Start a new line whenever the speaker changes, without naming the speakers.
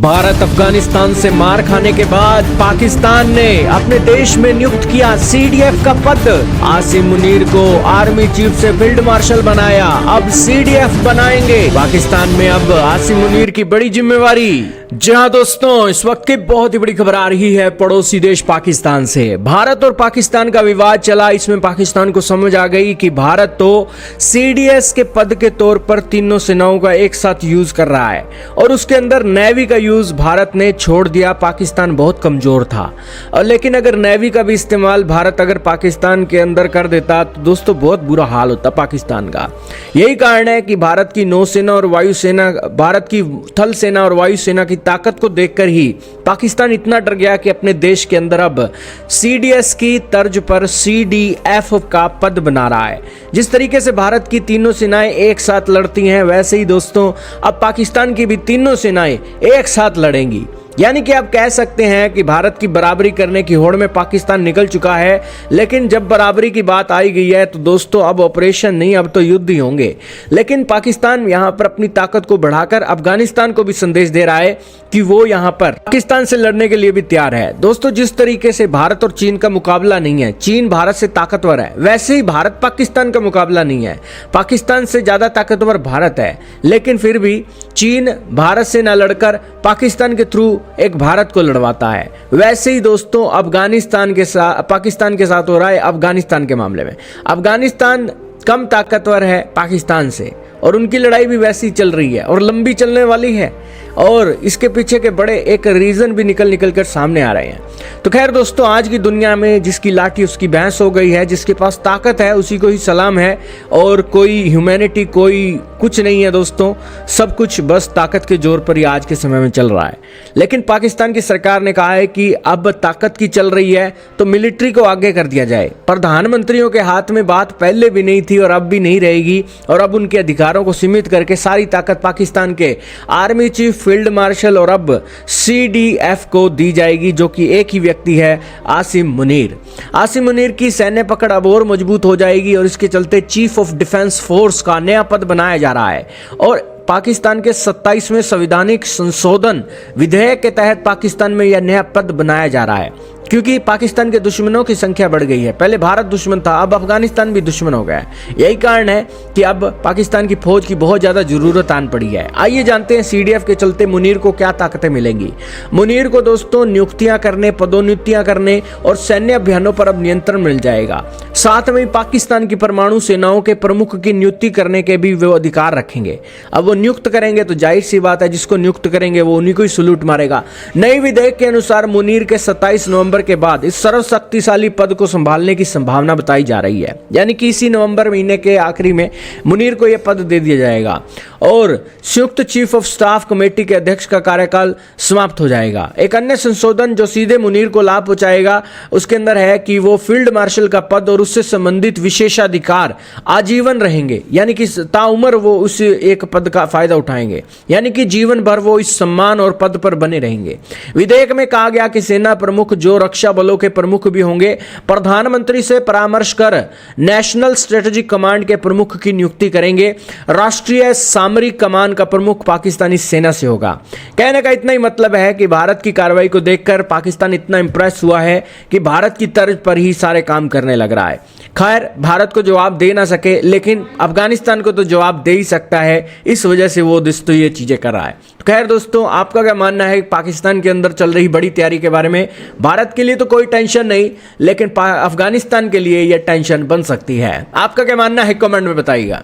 भारत अफगानिस्तान से मार खाने के बाद पाकिस्तान ने अपने देश में नियुक्त किया सीडीएफ का पद। आसिम मुनीर को आर्मी चीफ से फील्ड मार्शल बनाया, अब सीडीएफ बनाएंगे। पाकिस्तान में अब आसिम मुनीर की बड़ी जिम्मेवारी। जी हाँ दोस्तों, इस वक्त की बहुत ही बड़ी खबर आ रही है पड़ोसी देश पाकिस्तान से। भारत और पाकिस्तान का विवाद चला, इसमें पाकिस्तान को समझ आ गई कि भारत तो सीडीएस के पद के तौर पर तीनों सेनाओं का एक साथ यूज कर रहा है और उसके अंदर नेवी का यूज भारत ने छोड़ दिया। पाकिस्तान बहुत कमजोर था और लेकिन अगर नेवी का भी इस्तेमाल भारत अगर पाकिस्तान के अंदर कर देता तो दोस्तों बहुत बुरा हाल होता पाकिस्तान का। यही कारण है कि भारत की नौसेना और वायुसेना, भारत की थल सेना और वायुसेना की ताकत को देखकर ही पाकिस्तान इतना डर गया कि अपने देश के अंदर अब सीडीएस की तर्ज पर सीडीएफ का पद बना रहा है। जिस तरीके से भारत की तीनों सेनाएं एक साथ लड़ती हैं, वैसे ही दोस्तों अब पाकिस्तान की भी तीनों सेनाएं एक साथ लड़ेंगी। यानी कि आप कह सकते हैं कि भारत की बराबरी करने की होड़ में पाकिस्तान निकल चुका है, लेकिन जब बराबरी की बात आई गई है तो दोस्तों अब ऑपरेशन नहीं, अब तो युद्ध ही होंगे। लेकिन पाकिस्तान यहां पर अपनी ताकत को बढ़ाकर अफगानिस्तान को भी संदेश दे रहा है कि वो यहां पर पाकिस्तान से लड़ने के लिए भी तैयार है। दोस्तों जिस तरीके से भारत और चीन का मुकाबला नहीं है, चीन भारत से ताकतवर है, वैसे ही भारत पाकिस्तान का मुकाबला नहीं है। पाकिस्तान से ज्यादा ताकतवर भारत है, लेकिन फिर भी चीन भारत से न लड़कर पाकिस्तान के थ्रू एक भारत को लड़वाता है। वैसे ही दोस्तों अफगानिस्तान के साथ, पाकिस्तान के साथ हो रहा है अफगानिस्तान के मामले में। अफगानिस्तान कम ताकतवर है पाकिस्तान से और उनकी लड़ाई भी वैसी ही चल रही है और लंबी चलने वाली है और इसके पीछे के बड़े एक रीजन भी निकल कर सामने आ रहे हैं। तो खैर दोस्तों, आज की दुनिया में जिसकी लाठी उसकी भैंस हो गई है, जिसके पास ताकत है उसी को ही सलाम है और कोई ह्यूमैनिटी कोई कुछ नहीं है दोस्तों। सब कुछ बस ताकत के जोर पर ही आज के समय में चल रहा है। लेकिन पाकिस्तान की सरकार ने कहा है कि अब ताकत की चल रही है तो मिलिट्री को आगे कर दिया जाए। प्रधानमंत्रियों के हाथ में बात पहले भी नहीं थी और अब भी नहीं रहेगी और अब उनके अधिकारों को सीमित करके सारी ताकत पाकिस्तान के आर्मी चीफ, फील्ड मार्शल और अब सीडीएफ को दी जाएगी, जो कि एक ही व्यक्ति है, आसिम मुनीर। आसिम मुनीर की सैन्य पकड़ अब और मजबूत हो जाएगी और इसके चलते चीफ ऑफ डिफेंस फोर्स का नया पद बनाया जा रहा है। और पाकिस्तान के 27वें संवैधानिक संशोधन विधेयक के तहत पाकिस्तान में यह नया पद बनाया जा रहा है, क्योंकि पाकिस्तान के दुश्मनों की संख्या बढ़ गई है। पहले भारत दुश्मन था, अब अफगानिस्तान भी दुश्मन हो गया है। यही कारण है कि अब पाकिस्तान की फौज की बहुत ज्यादा जरूरत आन पड़ी है। आइए जानते हैं सीडीएफ के चलते मुनीर को क्या ताकतें मिलेंगी। मुनीर को दोस्तों नियुक्तियां करने, पदोन्नतियां करने और सैन्य अभियानों पर अब नियंत्रण मिल जाएगा। साथ में पाकिस्तान की परमाणु सेनाओं के प्रमुख की नियुक्ति करने के भी वो अधिकार रखेंगे। अब वो नियुक्त करेंगे तो जाहिर सी बात है जिसको नियुक्त करेंगे वो उन्हीं को ही सलूट मारेगा। नए विधेयक के अनुसार मुनीर के 27 नवंबर के बाद इस सर्वशक्तिशाली पद को संभालने की संभावना बताई जा रही है। यानी कि इसी नवंबर महीने के आखिरी में मुनीर को यह पद दे दिया जाएगा और संयुक्त चीफ ऑफ स्टाफ कमेटी के अध्यक्ष का कार्यकाल समाप्त हो जाएगा। एक अन्य संशोधन जो सीधे मुनीर को लाभ पहुंचाएगा उसके अंदर है कि वो फील्ड मार्शल का पद और उससे संबंधित विशेषाधिकार आजीवन रहेंगे। यानी कि ताउम्र वो उस एक पद का फायदा उठाएंगे, यानी कि जीवन भर वो इस सम्मान और पद पर बने रहेंगे। विधेयक में कहा गया कि सेना प्रमुख, जो रक्षा बलों के प्रमुख भी होंगे, प्रधानमंत्री से परामर्श कर नेशनल स्ट्रेटेजिक कमांड के प्रमुख की नियुक्ति करेंगे। राष्ट्रीय सामरिक कमान का प्रमुख पाकिस्तानी सेना से होगा। कहने का इतना ही मतलब है कि भारत की कार्रवाई को देखकर पाकिस्तान इतना इंप्रेस हुआ है कि भारत की तर्ज पर ही सारे काम करने लग रहा है। खैर, भारत को जवाब दे ना सके लेकिन अफगानिस्तान को तो जवाब दे ही सकता है, इस वजह से वो दोस्तों ये चीजें कर रहा है। खैर दोस्तों, आपका क्या मानना है पाकिस्तान के अंदर चल रही बड़ी तैयारी के बारे में? भारत के लिए तो कोई टेंशन नहीं, लेकिन अफगानिस्तान के लिए यह टेंशन बन सकती है। आपका क्या मानना है कमेंट में बताइएगा।